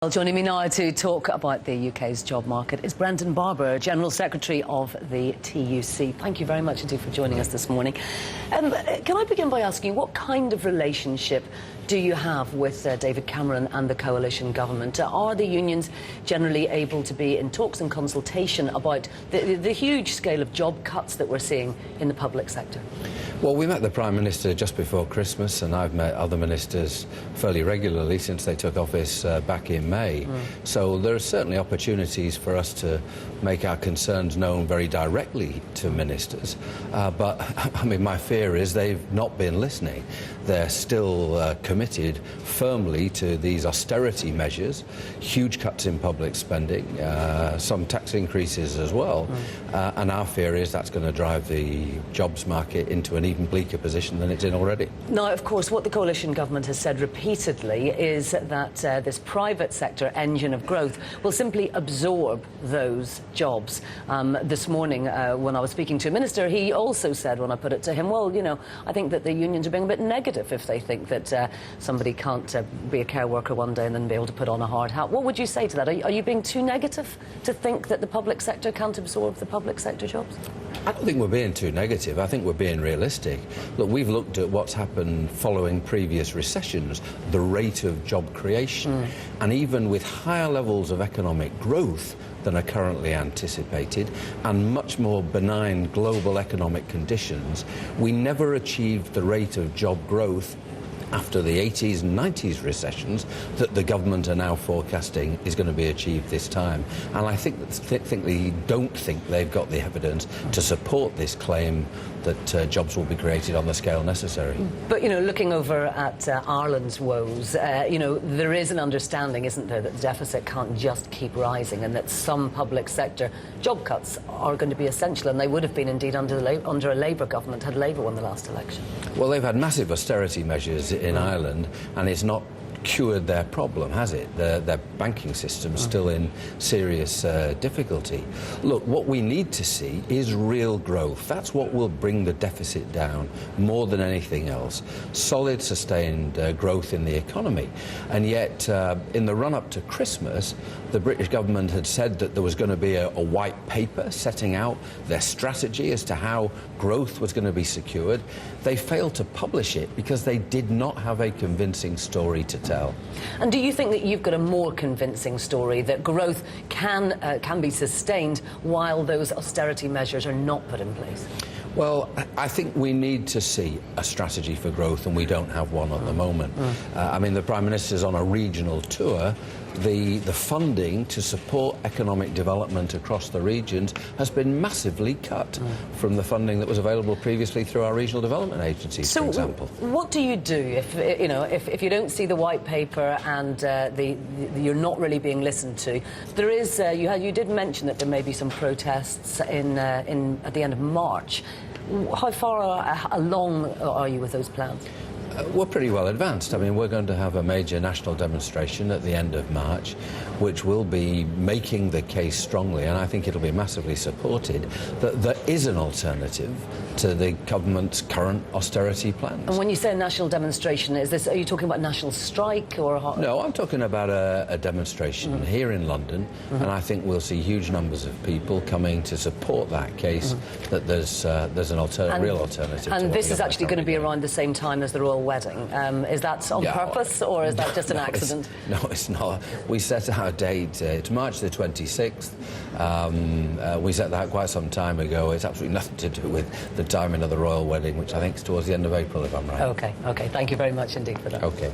Well, joining me now to talk about the UK's job market is Brendan Barber, General Secretary of the TUC. Thank you very much indeed for joining us this morning. Can I begin by asking, what kind of relationship do you have with David Cameron and the coalition government? Are the unions generally able to be in talks and consultation about the huge scale of job cuts that we're seeing in the public sector? Well, we met the Prime Minister just before Christmas, and I've met other ministers fairly regularly since they took office back in May. So there are certainly opportunities for us to make our concerns known very directly to ministers. But, I mean, my fear is they've not been listening. They're still committed firmly to these austerity measures, huge cuts in public spending, some tax increases as well. And our fear is that's going to drive the jobs market into an even bleaker position than it's in already. Now, of course, what the coalition government has said repeatedly is that this private sector engine of growth will simply absorb those jobs. This morning, when I was speaking to a minister, he also said, when I put it to him, well, you know, I think that the unions are being a bit negative if they think that somebody can't be a care worker one day and then be able to put on a hard hat. What would you say to that? Are you being too negative to think that the public sector can't absorb the public sector jobs? I don't think we're being too negative. I think we're being realistic. Look, we've looked at what's happened following previous recessions, the rate of job creation, and even with higher levels of economic growth than are currently anticipated and much more benign global economic conditions, we never achieved the rate of job growth after the 80s and 90s recessions that the government are now forecasting is going to be achieved this time. And I think they don't think they've got the evidence to support this claim that jobs will be created on the scale necessary. But, you know, looking over at Ireland's woes, you know, there is an understanding, isn't there, that the deficit can't just keep rising and that some public sector job cuts are going to be essential, and they would have been indeed under a Labour government had Labour won the last election. Well, they've had massive austerity measures in Ireland, and it's not cured their problem, has it? Their banking system's still in serious difficulty. Look, what we need to see is real growth. That's what will bring the deficit down more than anything else. Solid, sustained growth in the economy. And yet, in the run-up to Christmas, the British government had said that there was going to be a white paper setting out their strategy as to how growth was going to be secured. They failed to publish it because they did not have a convincing story to tell. And do you think that you've got a more convincing story that growth can be sustained while those austerity measures are not put in place? Well, I think we need to see a strategy for growth, and we don't have one at the moment. I mean, the Prime Minister's on a regional tour. The funding to support economic development across the regions has been massively cut from the funding that was available previously through our regional development agencies, for example. So what do you do if you don't see the white paper and you're not really being listened to? There is you did mention that there may be some protests at the end of March. How far along are you with those plans? We're pretty well advanced. I mean, we're going to have a major national demonstration at the end of March, which will be making the case strongly, and I think it'll be massively supported, that there is an alternative to the government's current austerity plans. And when you say a national demonstration, are you talking about national strike or? No, I'm talking about a demonstration here in London, and I think we'll see huge numbers of people coming to support that case that there's an real alternative. And this is actually going to be around the same time as the royal wedding. Is that on purpose, or is that just an accident? No, it's not. We set our date. It's March the 26th. We set that quite some time ago. It's absolutely nothing to do with the timing of the royal wedding, which I think is towards the end of April, if I'm right. Okay. Thank you very much indeed for that. Okay.